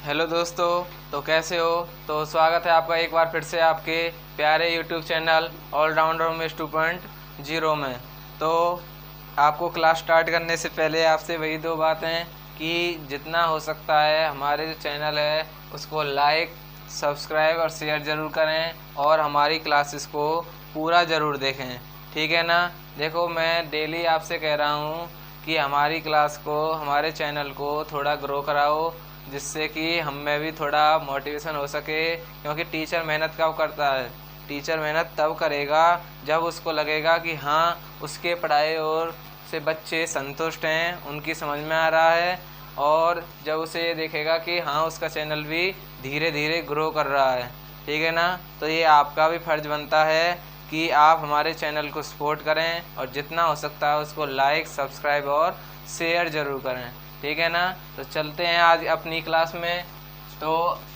Hello दोस्तों, तो कैसे हो। तो स्वागत है आपका एक बार फिर से आपके प्यारे यूट्यूब चैनल ऑलराउंडर उमेश 2.0 में। तो आपको क्लास स्टार्ट करने से पहले आपसे वही दो बातें कि जितना हो सकता है हमारे जो चैनल है उसको लाइक, सब्सक्राइब और शेयर ज़रूर करें और हमारी क्लासेस को पूरा ज़रूर देखें, ठीक है ना। देखो, मैं डेली आपसे कह रहा हूँ कि हमारी क्लास को, हमारे चैनल को थोड़ा ग्रो कराओ, जिससे कि हम में भी थोड़ा मोटिवेशन हो सके। क्योंकि टीचर मेहनत कब करता है? टीचर मेहनत तब करेगा जब उसको लगेगा कि हाँ, उसके पढ़ाई और से बच्चे संतुष्ट हैं, उनकी समझ में आ रहा है, और जब उसे ये देखेगा कि हाँ, उसका चैनल भी धीरे धीरे ग्रो कर रहा है, ठीक है ना। तो ये आपका भी फ़र्ज़ बनता है कि आप हमारे चैनल को सपोर्ट करें और जितना हो सकता है उसको लाइक, सब्सक्राइब और शेयर ज़रूर करें, ठीक है ना। तो चलते हैं आज अपनी क्लास में। तो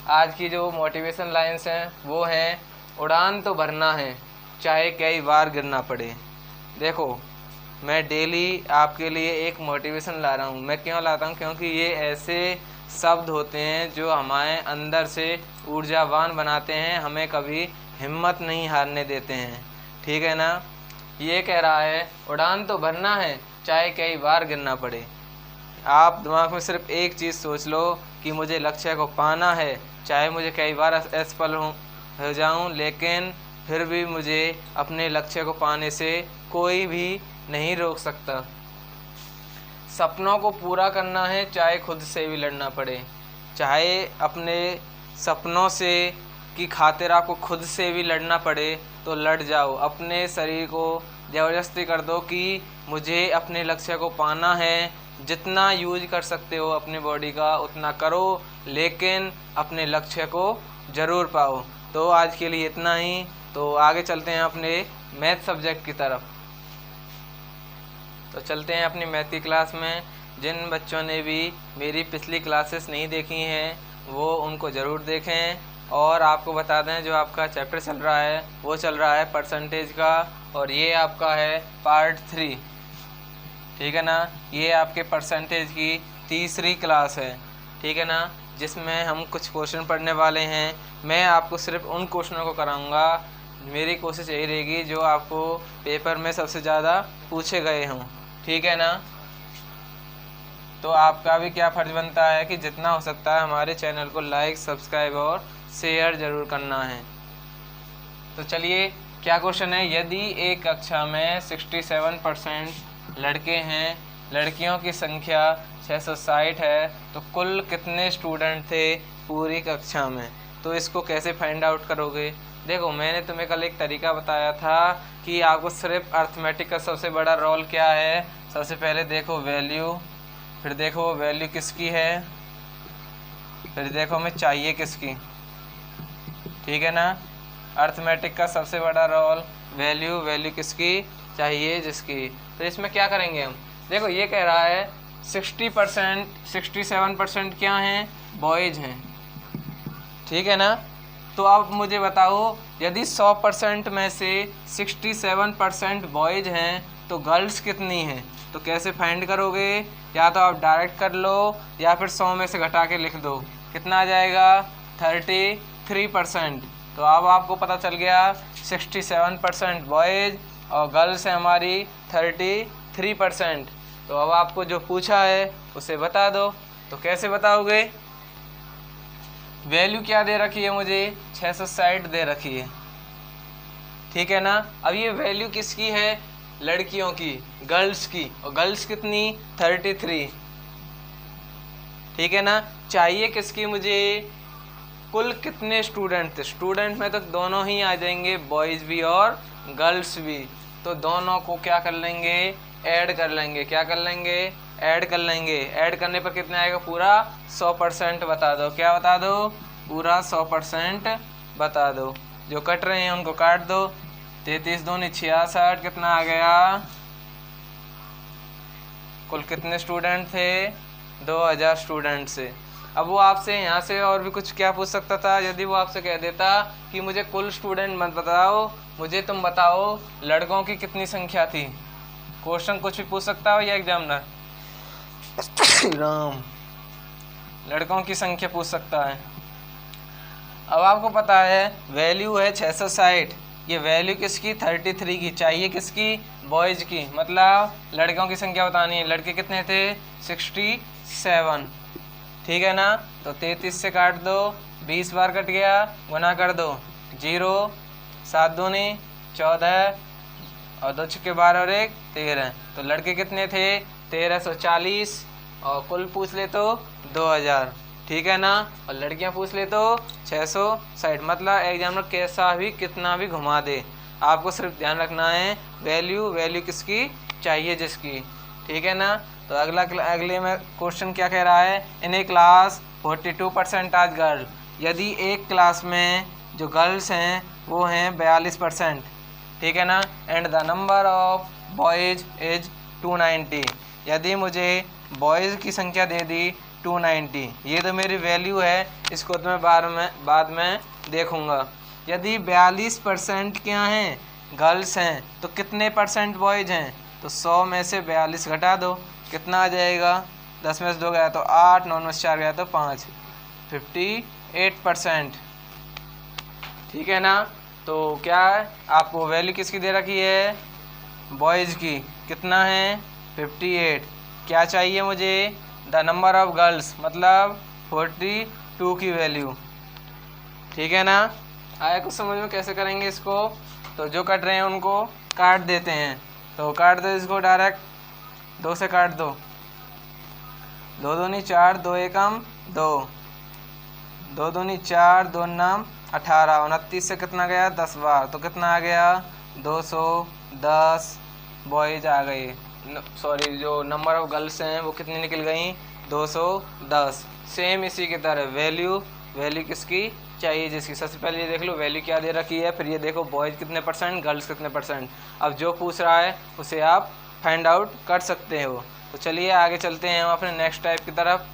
आज की जो मोटिवेशन लाइन्स हैं वो हैं, उड़ान तो भरना है चाहे कई बार गिरना पड़े। देखो, मैं डेली आपके लिए एक मोटिवेशन ला रहा हूँ। मैं क्यों लाता हूँ? क्योंकि ये ऐसे शब्द होते हैं जो हमारे अंदर से ऊर्जावान बनाते हैं, हमें कभी हिम्मत नहीं हारने देते हैं, ठीक है ना। ये कह रहा है, उड़ान तो भरना है चाहे कई बार गिरना पड़े। आप दिमाग में सिर्फ एक चीज़ सोच लो कि मुझे लक्ष्य को पाना है, चाहे मुझे कई बार असफल हो जाऊं, लेकिन फिर भी मुझे अपने लक्ष्य को पाने से कोई भी नहीं रोक सकता। सपनों को पूरा करना है चाहे खुद से भी लड़ना पड़े। चाहे अपने सपनों से की खातिर आपको खुद से भी लड़ना पड़े तो लड़ जाओ। अपने शरीर को ज़बरदस्ती कर दो कि मुझे अपने लक्ष्य को पाना है। जितना यूज कर सकते हो अपनी बॉडी का उतना करो, लेकिन अपने लक्ष्य को ज़रूर पाओ। तो आज के लिए इतना ही। तो आगे चलते हैं अपने मैथ सब्जेक्ट की तरफ। तो चलते हैं अपनी मैथ की क्लास में। जिन बच्चों ने भी मेरी पिछली क्लासेस नहीं देखी हैं वो उनको ज़रूर देखें। और आपको बता दें, जो आपका चैप्टर चल रहा है वो चल रहा है परसेंटेज का, और ये आपका है पार्ट 3, ठीक है ना। ये आपके परसेंटेज की तीसरी क्लास है, ठीक है ना, जिसमें हम कुछ क्वेश्चन पढ़ने वाले हैं। मैं आपको सिर्फ उन क्वेश्चनों को कराऊंगा, मेरी कोशिश यही रहेगी जो आपको पेपर में सबसे ज़्यादा पूछे गए हों, ठीक है ना। तो आपका भी क्या फ़र्ज़ बनता है कि जितना हो सकता है हमारे चैनल को लाइक, सब्सक्राइब और शेयर ज़रूर करना है। तो चलिए, क्या क्वेश्चन है। यदि एक कक्षा में 67% लड़के हैं, लड़कियों की संख्या 660 है, तो कुल कितने स्टूडेंट थे पूरी कक्षा में? तो इसको कैसे फाइंड आउट करोगे? देखो, मैंने तुम्हें कल एक तरीका बताया था कि आपको सिर्फ अर्थमेटिक का सबसे बड़ा रोल क्या है। सबसे पहले देखो वैल्यू, फिर देखो वैल्यू किसकी है, फिर देखो हमें चाहिए किसकी, ठीक है ना। अर्थमेटिक का सबसे बड़ा रोल वैल्यू, वैल्यू किसकी चाहिए? जिसकी। तो इसमें क्या करेंगे हम? देखो, ये कह रहा है 60%, 67% क्या हैं? बॉयज़ हैं, ठीक है ना। तो अब मुझे बताओ, यदि 100% में से 67% बॉयज़ हैं तो गर्ल्स कितनी हैं? तो कैसे फाइंड करोगे? या तो आप डायरेक्ट कर लो या फिर 100 में से घटा के लिख दो। कितना आ जाएगा? 33%। तो अब आपको पता चल गया 67% बॉयज़ और गर्ल्स है हमारी 33%। तो अब आपको जो पूछा है उसे बता दो। तो कैसे बताओगे? वैल्यू क्या दे रखी है मुझे? 660 दे रखी है, ठीक है ना। अब ये वैल्यू किसकी है? लड़कियों की, गर्ल्स की। और गर्ल्स कितनी? 33, ठीक है ना। चाहिए किसकी मुझे? कुल कितने स्टूडेंट थे? स्टूडेंट में तो दोनों ही आ जाएंगे, बॉयज़ भी और गर्ल्स भी। तो दोनों को क्या कर लेंगे? ऐड कर लेंगे। क्या कर लेंगे? ऐड कर लेंगे। ऐड करने पर कितना आएगा? पूरा 100% बता दो। क्या बता दो? पूरा 100% बता दो। जो कट रहे हैं उनको काट दो। 33 दूनी 66, कितना आ गया? कुल कितने स्टूडेंट थे? 2000 स्टूडेंट से। अब वो आपसे यहाँ से और भी कुछ क्या पूछ सकता था? यदि वो आपसे कह देता कि मुझे कुल स्टूडेंट मत बताओ, मुझे तुम बताओ लड़कों की कितनी संख्या थी। क्वेश्चन कुछ भी पूछ सकता हो या एग्जामिनर? राम। लड़कों की संख्या पूछ सकता है। अब आपको पता है वैल्यू है 660, ये वैल्यू किसकी 33 की चाहिए, किसकी बॉयज़ की, मतलब लड़कों की संख्या बतानी है। लड़के कितने थे 67, ठीक है ना। तो 33 से काट दो, 20 बार कट गया, गुना कर दो, 0 7 दूनी 14 और 2 छक्के 12 और 1 13। तो लड़के कितने थे 1340 और कुल पूछ ले तो 2000, ठीक है ना। और लड़कियां पूछ ले तो 660। मतलब एग्जामिनर कैसा भी कितना भी घुमा दे, आपको सिर्फ ध्यान रखना है वैल्यू किसकी चाहिए, जिसकी, ठीक है ना। तो अगले में क्वेश्चन क्या कह रहा है, इन ए क्लास 42% आज गर्ल, यदि एक क्लास में जो गर्ल्स हैं वो हैं 42%, ठीक है ना। And the number of boys is 290, यदि मुझे बॉयज़ की संख्या दे दी 290, ये तो मेरी वैल्यू है, इसको तो मैं बाद में देखूंगा। यदि 42% क्या हैं गर्ल्स हैं तो कितने परसेंट बॉयज़ हैं, तो 100 में से 42 घटा दो, कितना आ जाएगा, 10 में से 2 गया तो 8, 9 में से 4 गया तो 5, 58%, ठीक है ना। तो क्या है, आपको वैल्यू किसकी दे रखी है, बॉयज़ की, कितना है 58। क्या चाहिए मुझे, द नंबर ऑफ गर्ल्स, मतलब 42 की वैल्यू, ठीक है ना। आया कुछ समझ में कैसे करेंगे इसको। तो जो कट रहे हैं उनको काट देते हैं, तो काट दो इसको डायरेक्ट, 2 से काट दो, 2 दूनी 4, 2 एकम 2, 2 दूनी 4, 2 नाम 18, 29 से कितना गया 10 बार, तो कितना आ गया 210 बॉयज़ आ गए, सॉरी जो नंबर ऑफ गर्ल्स हैं वो कितनी निकल गई 210। सेम इसी की तरह वैल्यू किसकी चाहिए, जिसकी। सबसे पहले ये देख लो वैल्यू क्या दे रखी है, फिर ये देखो बॉयज़ कितने परसेंट, गर्ल्स कितने परसेंट। अब जो पूछ रहा है उसे आप फाइंड आउट कर सकते हो। तो चलिए आगे चलते हैं हम अपने नेक्स्ट टाइप की तरफ।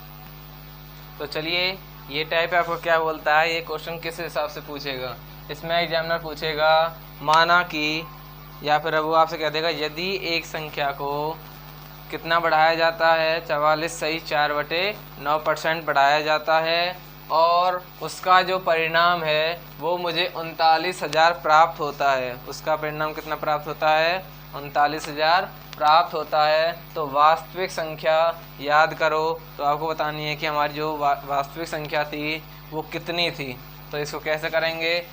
तो चलिए, ये टाइप आपको क्या बोलता है, ये क्वेश्चन किस हिसाब से पूछेगा। इसमें एग्जामिनर पूछेगा माना कि, या फिर अब वो आपसे कह देगा यदि एक संख्या को कितना बढ़ाया जाता है, 44 सही 4/9% बढ़ाया जाता है और उसका जो परिणाम है वो मुझे 39,000 प्राप्त होता है। उसका परिणाम कितना प्राप्त होता है 39,000 प्राप्त होता है। तो वास्तविक संख्या याद करो, तो आपको बतानी है कि हमारी जो वास्तविक संख्या थी वो कितनी थी। तो इसको कैसे करेंगे,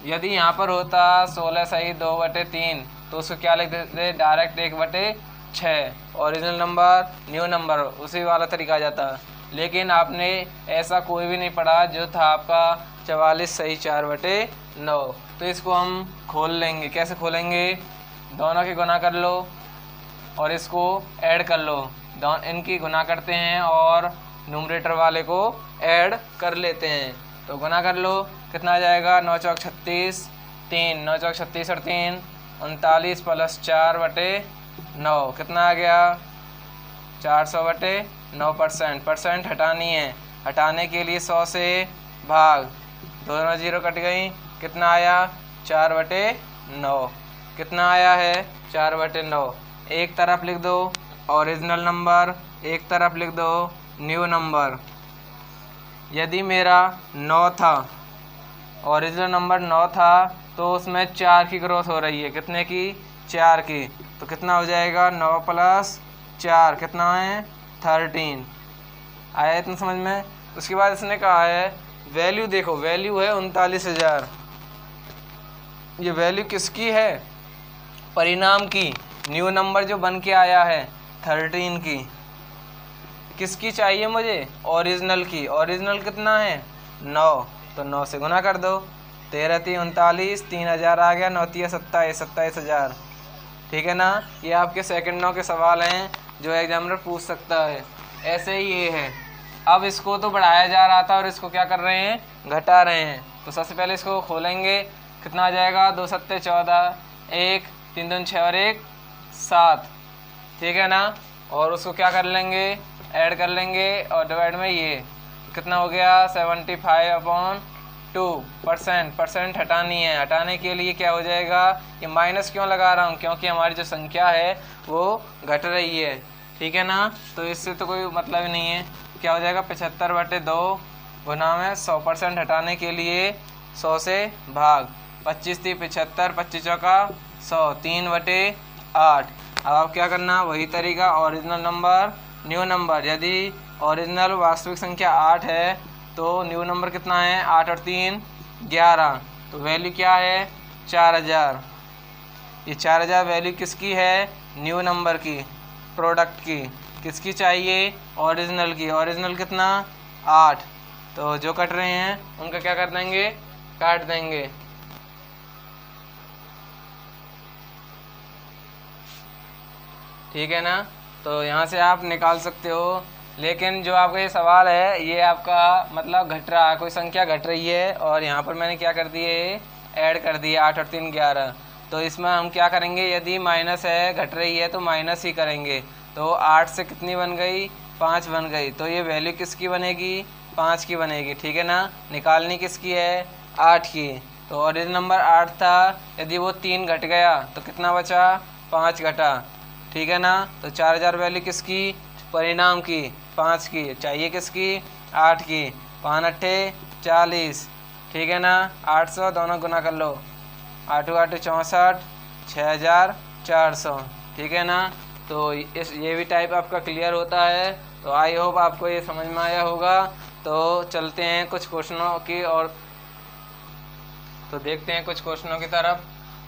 यदि यहाँ पर होता 16 सही 2/3 तो उसको क्या लिख देते direct 1/6, original number new number, उसी वाला तरीका आ जाता। लेकिन आपने ऐसा कोई भी नहीं पढ़ा, जो था आपका 44 सही 4/9। तो इसको हम खोल लेंगे, कैसे खोलेंगे, दोनों के गुना कर लो और इसको ऐड कर लो, इनकी गुना करते हैं और न्यूमरेटर वाले को ऐड कर लेते हैं। तो गुना कर लो, कितना आ जाएगा 9 चौक 36, 3 9 चौक 36 और 3 39 + 4/9, कितना आ गया 400/9%। परसेंट हटानी है, हटाने के लिए 100 से भाग, दोनों 0 कट गई, कितना आया 4/9, कितना आया है 4/9। एक तरफ लिख दो ओरिजिनल नंबर, एक तरफ लिख दो न्यू नंबर। यदि मेरा 9 था, ओरिजिनल नंबर 9 था, तो उसमें 4 की ग्रोथ हो रही है, कितने की 4 की, तो कितना हो जाएगा 9 + 4 कितना है 13। आया इतना समझ में। उसके बाद इसने कहा है वैल्यू देखो, वैल्यू है 39,000, ये वैल्यू किसकी है, परिणाम की, न्यू नंबर जो बन के आया है 13 की, किसकी चाहिए मुझे ओरिजिनल की। ओरिजिनल कितना है 9, तो 9 से गुना कर दो, 13 × 39, 3000 आ गया, 9 × 27, 27,000, ठीक है ना। ये आपके सेकंडों के सवाल हैं जो एग्जामिनर पूछ सकता है। ऐसे ही ये है, अब इसको तो बढ़ाया जा रहा था और इसको क्या कर रहे हैं घटा रहे हैं। तो सबसे पहले इसको खोलेंगे, कितना आ जाएगा 2 × 7 = 14, 1 3 दूनी 6 और 1 7, ठीक है ना। और उसको क्या कर लेंगे ऐड कर लेंगे और डिवाइड में ये कितना हो गया 75/2। परसेंट हटानी है, हटाने के लिए क्या हो जाएगा, ये माइनस क्यों लगा रहा हूँ, क्योंकि हमारी जो संख्या है वो घट रही है, ठीक है ना। तो इससे तो कोई मतलब ही नहीं है। क्या हो जाएगा 75/2 गुना में 100% हटाने के लिए 100 से भाग, 25 थी 75, 25 चौका 100, 3/8। अब आप क्या करना, वही तरीका, ओरिजिनल नंबर न्यू नंबर। यदि ओरिजिनल वास्तविक संख्या 8 है तो न्यू नंबर कितना है, 8 और 3 11, तो वैल्यू क्या है 4000। ये 4000 वैल्यू किसकी है, न्यू नंबर की, प्रोडक्ट की। किसकी चाहिए, ओरिजिनल की। ओरिजिनल कितना 8, तो जो कट रहे हैं उनका क्या कर देंगे, काट देंगे। ठीक है ना। तो यहाँ से आप निकाल सकते हो। लेकिन जो आपका ये सवाल है ये आपका मतलब घट रहा है, कोई संख्या घट रही है और यहाँ पर मैंने क्या कर दिए, ऐड कर दिए 8 और 3 11। तो इसमें हम क्या करेंगे, यदि माइनस है, घट रही है तो माइनस ही करेंगे। तो 8 से कितनी बन गई, 5 बन गई। तो ये वैल्यू किसकी बनेगी, 5 की बनेगी। ठीक है ना। निकालनी किसकी है, 8 की। तो ओरिजिनल नंबर 8 था, यदि वो 3 घट गया तो कितना बचा, 5 घटा। ठीक है ना। तो 4000 वैल्यू किसकी, परिणाम की, 5 की चाहिए, किसकी 8 की। 5 अट्ठे 40, ठीक है ना। 800 दोनों गुना कर लो, 8 8 64, 6400। ठीक है ना। तो ये भी टाइप आपका क्लियर होता है। तो आई होप आपको ये समझ में आया होगा। तो चलते हैं कुछ क्वेश्चनों की और तो देखते हैं कुछ क्वेश्चनों की तरफ।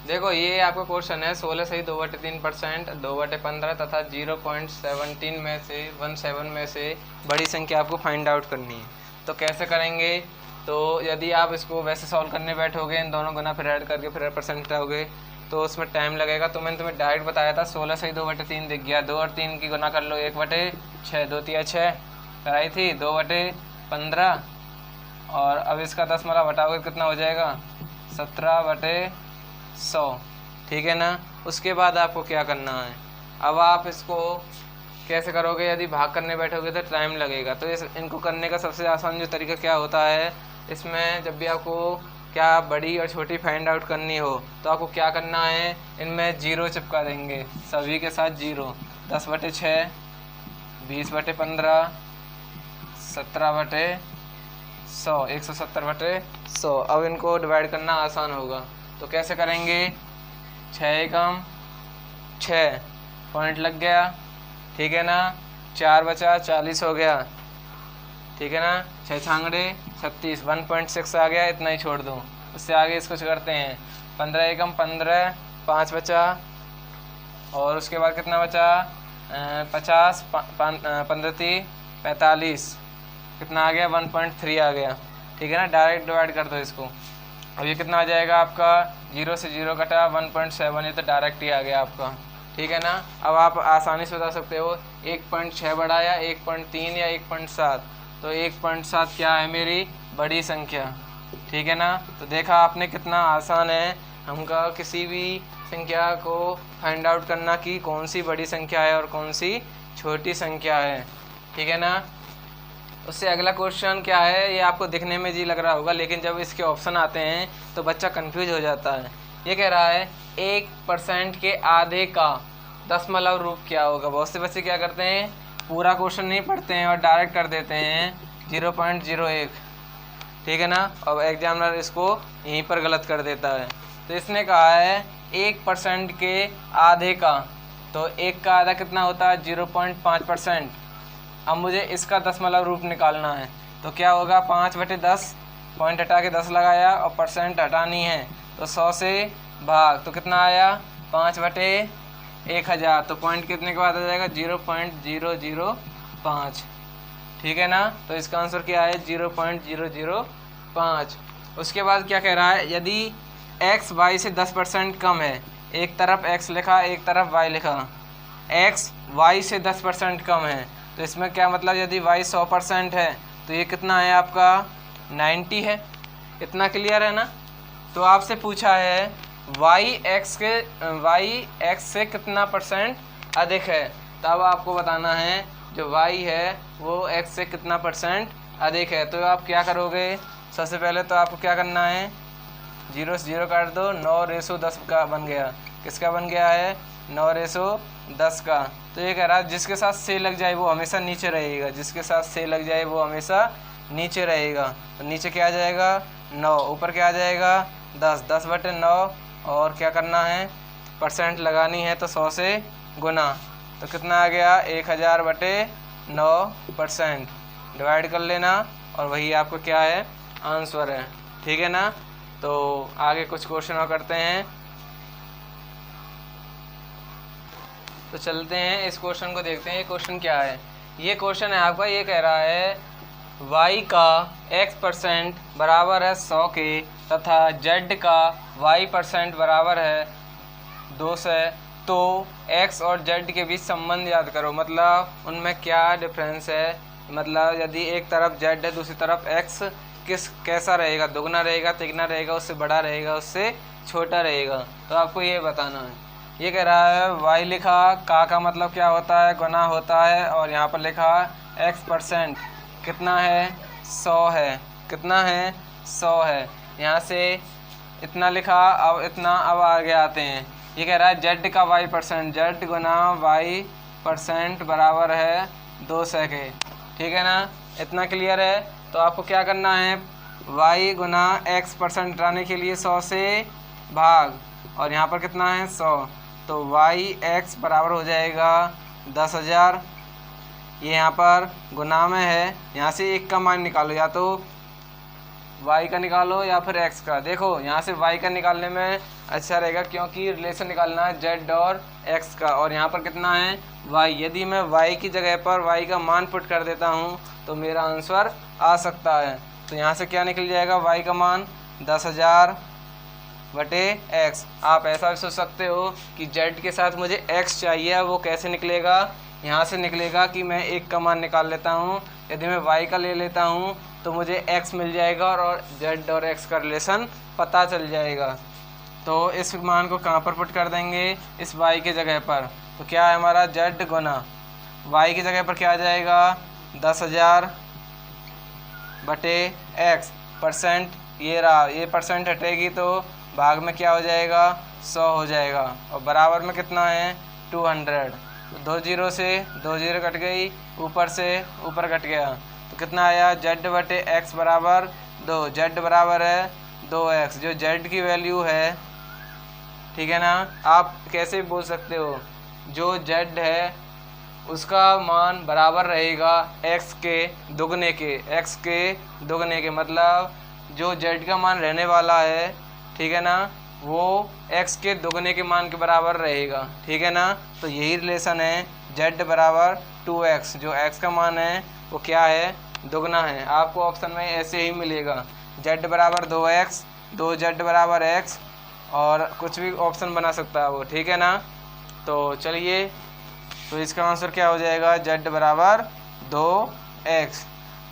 देखो ये आपका क्वेश्चन है 16 सही 2/3%, 2/15 तथा 0.17 में से 17 में से बड़ी संख्या आपको फाइंड आउट करनी है। तो कैसे करेंगे, तो यदि आप इसको वैसे सॉल्व करने बैठोगे, इन दोनों गुना फिर ऐड करके फिर परसेंट हटाओगे तो उसमें टाइम लगेगा। तो मैंने तुम्हें डायरेक्ट बताया था 16 सही 2/3 दिख गया, 2 और 3 की गुना कर लो, 1/6, 2 3 6 कराई थी, 2/15 और अब इसका 10 मतलब हटाओगे कितना हो जाएगा, 17/100। ठीक है ना। उसके बाद आपको क्या करना है, अब आप इसको कैसे करोगे, यदि भाग करने बैठोगे तो टाइम लगेगा। तो इनको करने का सबसे आसान जो तरीका क्या होता है, इसमें जब भी आपको क्या बड़ी और छोटी फाइंड आउट करनी हो तो आपको क्या करना है, इनमें 0 चिपका देंगे, सभी के साथ 0। 10/6, 20/15, 17/100, 170/100। अब इनको डिवाइड करना आसान होगा। तो कैसे करेंगे, 6 एकम 6 पॉइंट लग गया। ठीक है ना। 4 बचा, 40 हो गया। ठीक है ना। 6 छांगड़े 36, 1.6 आ गया, इतना ही छोड़ दूँ। उससे आगे इसको करते हैं, 15 एकम 15, 5 बचा और उसके बाद कितना बचा, 50, 15 3 45, कितना आ गया, 1.3 आ गया। ठीक है ना। डायरेक्ट डिवाइड कर दो इसको। अब ये कितना आ जाएगा आपका, 0 से 0 कटा 1.7, ये तो डायरेक्ट ही आ गया आपका। ठीक है ना। अब आप आसानी से बता सकते हो 1.6 बड़ा या 1.3 या 1.7। तो 1.7 क्या है, मेरी बड़ी संख्या। ठीक है ना। तो देखा आपने कितना आसान है हमका किसी भी संख्या को फाइंड आउट करना कि कौन सी बड़ी संख्या है और कौन सी छोटी संख्या है। ठीक है ना। उससे अगला क्वेश्चन क्या है, ये आपको दिखने में जी लग रहा होगा, लेकिन जब इसके ऑप्शन आते हैं तो बच्चा कंफ्यूज हो जाता है। ये कह रहा है 1% के आधे का दशमलव रूप क्या होगा। बहुत से बच्चे क्या करते हैं, पूरा क्वेश्चन नहीं पढ़ते हैं और डायरेक्ट कर देते हैं 0.01। ठीक है ना। अब एग्जामिनर इसको यहीं पर गलत कर देता है। तो इसने कहा है 1% के आधे का, तो 1 का आधा कितना होता है, 0.5%। अब मुझे इसका दशमलव रूप निकालना है। तो क्या होगा, 5/10, पॉइंट हटा के 10 लगाया और परसेंट हटानी है, तो 100 से भाग, तो कितना आया 5/1000। तो पॉइंट कितने के बाद आ जाएगा, 0.005। ठीक है ना। तो इसका आंसर क्या है, 0.005। उसके बाद क्या कह रहा है, यदि x y से 10% कम है, एक तरफ x लिखा एक तरफ y लिखा, x y से 10% कम है, तो इसमें क्या मतलब, यदि y 100% है तो ये कितना है आपका 90 है। इतना क्लियर है ना। तो आपसे पूछा है y x से कितना परसेंट अधिक है, तब आपको बताना है जो y है वो x से कितना परसेंट अधिक है। तो आप क्या करोगे, सबसे पहले तो आपको क्या करना है, 0 से 0 काट दो, 9/10 का बन गया। किसका बन गया है, 9/10 का। तो ये कह रहा है जिसके साथ से लग जाए वो हमेशा नीचे रहेगा, जिसके साथ से लग जाए वो हमेशा नीचे रहेगा। तो नीचे क्या आ जाएगा 9, ऊपर क्या आ जाएगा 10, 10/9 और क्या करना है परसेंट लगानी है तो 100 से गुना। तो कितना आ गया 1000/9%। डिवाइड कर लेना और वही आपको क्या है आंसर है। ठीक है ना। तो आगे कुछ क्वेश्चन और करते हैं। तो चलते हैं इस क्वेश्चन को देखते हैं। ये क्वेश्चन क्या है। ये क्वेश्चन है आपका, ये कह रहा है y का x% बराबर है 100 के तथा z का y% बराबर है 200। तो x और z के बीच संबंध याद करो। मतलब उनमें क्या डिफरेंस है, मतलब यदि एक तरफ z है दूसरी तरफ x कैसा रहेगा, दुगना रहेगा, तिगना रहेगा, उससे बड़ा रहेगा, उससे छोटा रहेगा। तो आपको ये बताना है। ये कह रहा है y लिखा, का मतलब क्या होता है गुना होता है, और यहाँ पर लिखा x% कितना है 100 है, कितना है 100 है। यहाँ से इतना लिखा, अब इतना, अब आगे आते हैं। ये कह रहा है z का y%, z गुना y% बराबर है 200 के। ठीक है ना, इतना क्लियर है। तो आपको क्या करना है y गुना x% हटाने के लिए 100 से भाग, और यहाँ पर कितना है 100, तो yx बराबर हो जाएगा 10,000। ये यहाँ पर गुना में है, यहाँ से एक का मान निकालो, या तो y का निकालो या फिर x का। देखो यहाँ से y का निकालने में अच्छा रहेगा क्योंकि रिलेशन निकालना है z और x का, और यहाँ पर कितना है y। यदि मैं y की जगह पर y का मान पुट कर देता हूँ तो मेरा आंसर आ सकता है। तो यहाँ से क्या निकल जाएगा y का मान 10,000/x। आप ऐसा भी सोच सकते हो कि z के साथ मुझे x चाहिए, वो कैसे निकलेगा, यहाँ से निकलेगा कि मैं एक का मान निकाल लेता हूँ। यदि मैं y का ले लेता हूँ तो मुझे x मिल जाएगा और z और x का रिलेशन पता चल जाएगा। तो इस मान को कहाँ पर पुट कर देंगे, इस y की जगह पर। तो क्या है हमारा z गुना y की जगह पर क्या आ जाएगा 10,000/x परसेंट। ये रहा, ये परसेंट हटेगी तो भाग में क्या हो जाएगा 100 हो जाएगा, और बराबर में कितना है 200। 2 0 से 2 0 कट गई, ऊपर से ऊपर कट गया, तो कितना आया z/x बराबर 2। z बराबर है 2x, जो z की वैल्यू है। ठीक है ना। आप कैसे बोल सकते हो, जो z है उसका मान बराबर रहेगा x के दुगने के, x के दुगने के, मतलब जो z का मान रहने वाला है, ठीक है ना, वो x के दुगने के मान के बराबर रहेगा। ठीक है ना। तो यही रिलेशन है z बराबर 2x, जो x का मान है वो क्या है दुगना है। आपको ऑप्शन में ऐसे ही मिलेगा z बराबर 2x, 2z बराबर x, और कुछ भी ऑप्शन बना सकता है वो। ठीक है ना। तो चलिए, तो इसका आंसर क्या हो जाएगा z बराबर 2x।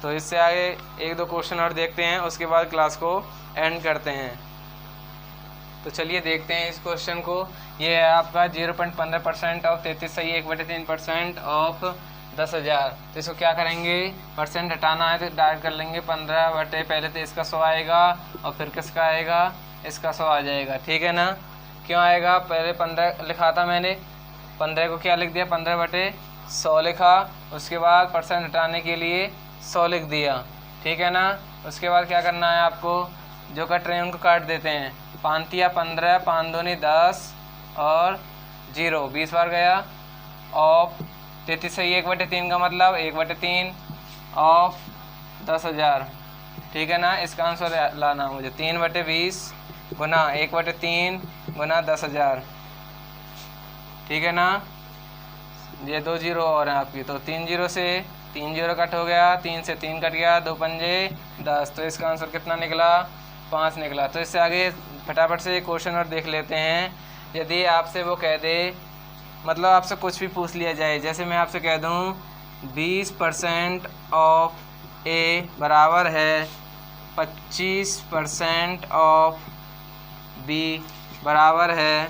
तो इससे आगे एक दो क्वेश्चन और देखते हैं, उसके बाद क्लास को एंड करते हैं। तो चलिए देखते हैं इस क्वेश्चन को। ये है आपका 0.15% ऑफ 33 सही 1/3% ऑफ 10,000। तो इसको क्या करेंगे, परसेंट हटाना है तो डायरेक्ट कर लेंगे 15 पहले तो इसका 100 आएगा और फिर किसका आएगा, इसका 100 आ जाएगा। ठीक है ना। क्यों आएगा, पहले 15 लिखा था मैंने, 15 को क्या लिख दिया 15/100 लिखा, उसके बाद परसेंट हटाने के लिए 100 लिख दिया। ठीक है ना। उसके बाद क्या करना है आपको, जो कट रहे हैं उनको काट देते हैं। 5 या 15, 5 दूनी 10 और 0 20 बार गया। ऑफ 33 सही 1/3 का मतलब 1/3 ऑफ 10,000। ठीक है ना। इसका आंसर लाना मुझे 3/20 गुना 1/3 गुना 10,000। ठीक है ना। ये 2 0 और हैं आपकी, तो 3 0 से 3 0 कट हो गया, 3 से 3 कट गया, 2 पंजे 10। तो इसका आंसर कितना निकला 5 निकला। तो इससे आगे फटाफट से क्वेश्चन और देख लेते हैं। यदि आपसे वो कह दे, मतलब आपसे कुछ भी पूछ लिया जाए, जैसे मैं आपसे कह दूं 20% ऑफ ए बराबर है 25% ऑफ बी बराबर है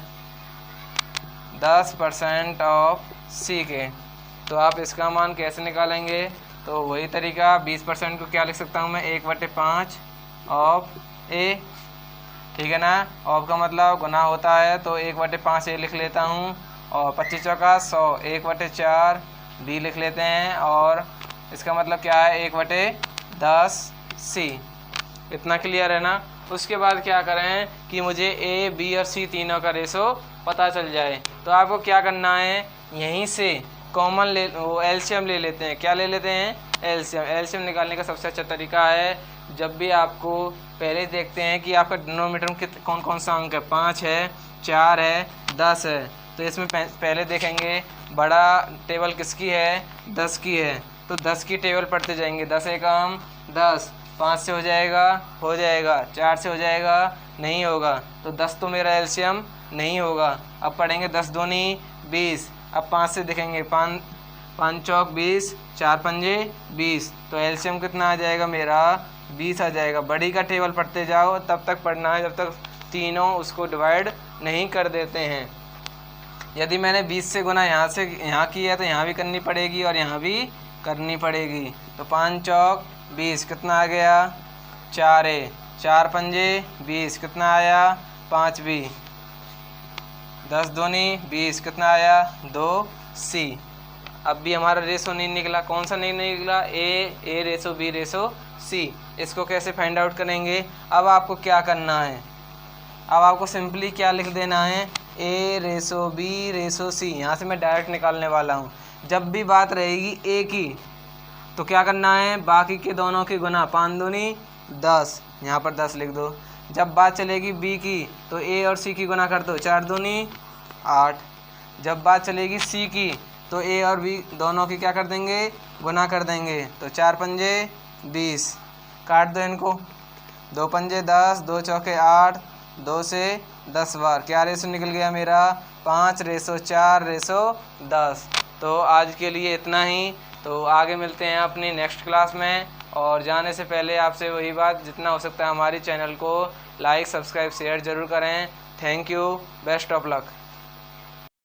10% ऑफ सी के, तो आप इसका मान कैसे निकालेंगे। तो वही तरीका, 20% को क्या लिख सकता हूँ मैं 1/5 ऑफ ए। ठीक है ना। ऑफ का मतलब गुना होता है, तो 1/5 ए लिख लेता हूँ, और 25 चौका 100, 1/4 b लिख लेते हैं, और इसका मतलब क्या है 1/10 c। इतना क्लियर है ना। उसके बाद क्या करें कि मुझे a, b और c तीनों का रेशो पता चल जाए, तो आपको क्या करना है, यहीं से कॉमन वो एलसीएम ले लेते हैं। क्या ले लेते हैं, एलसीएम। एलसीएम निकालने का सबसे अच्छा तरीका है, जब भी आपको पहले देखते हैं कि आपका डिनोमिनेटर में कौन कौन सा अंक है, 5 है, 4 है, 10 है, तो इसमें पहले देखेंगे बड़ा टेबल किसकी है, 10 की है, तो 10 की टेबल पढ़ते जाएंगे। 10 एकम 10, 5 से हो जाएगा, 4 से हो जाएगा, नहीं होगा, तो 10 तो मेरा एलसीएम नहीं होगा। अब पढ़ेंगे 10 दूनी 20, अब 5 से देखेंगे, 5 चौक 20, 4 पंजे 20, तो एलसीएम कितना आ जाएगा मेरा, 20 आ जाएगा। बड़ी का टेबल पढ़ते जाओ, तब तक पढ़ना है जब तक तीनों उसको डिवाइड नहीं कर देते हैं। यदि मैंने 20 से गुना यहाँ से यहाँ की है तो यहाँ भी करनी पड़ेगी और यहाँ भी करनी पड़ेगी। तो 5 चौक 20 कितना आ गया, 4 है, 4 पंजे 20 कितना आया, 5 भी, 10 दूनी 20 कितना आया, 2 c। अब भी हमारा रेशो नहीं निकला। कौन सा नहीं निकला, ए रेशो बी रेशो सी। इसको कैसे फाइंड आउट करेंगे, अब आपको क्या करना है, अब आपको सिंपली क्या लिख देना है, ए रेशो बी रेशो सी। यहाँ से मैं डायरेक्ट निकालने वाला हूँ। जब भी बात रहेगी ए की तो क्या करना है, बाकी के दोनों की गुना, 5 दूनी 10, यहाँ पर 10 लिख दो। जब बात चलेगी बी की तो ए और सी की गुना कर दो, 4 दूनी 8। जब बात चलेगी सी की तो ए और बी दोनों की क्या कर देंगे, गुना कर देंगे, तो 4 पंजे 20, काट दो इनको, 2 पंजे 10, 2 चौके 8, 2 से 10 बार, क्या रेशो निकल गया मेरा, 5 रेशो 4 रेशो 10। तो आज के लिए इतना ही, तो आगे मिलते हैं अपनी नेक्स्ट क्लास में। और जाने से पहले आपसे वही बात, जितना हो सकता है हमारी चैनल को लाइक, सब्सक्राइब, शेयर ज़रूर करें। Thank you, best of luck.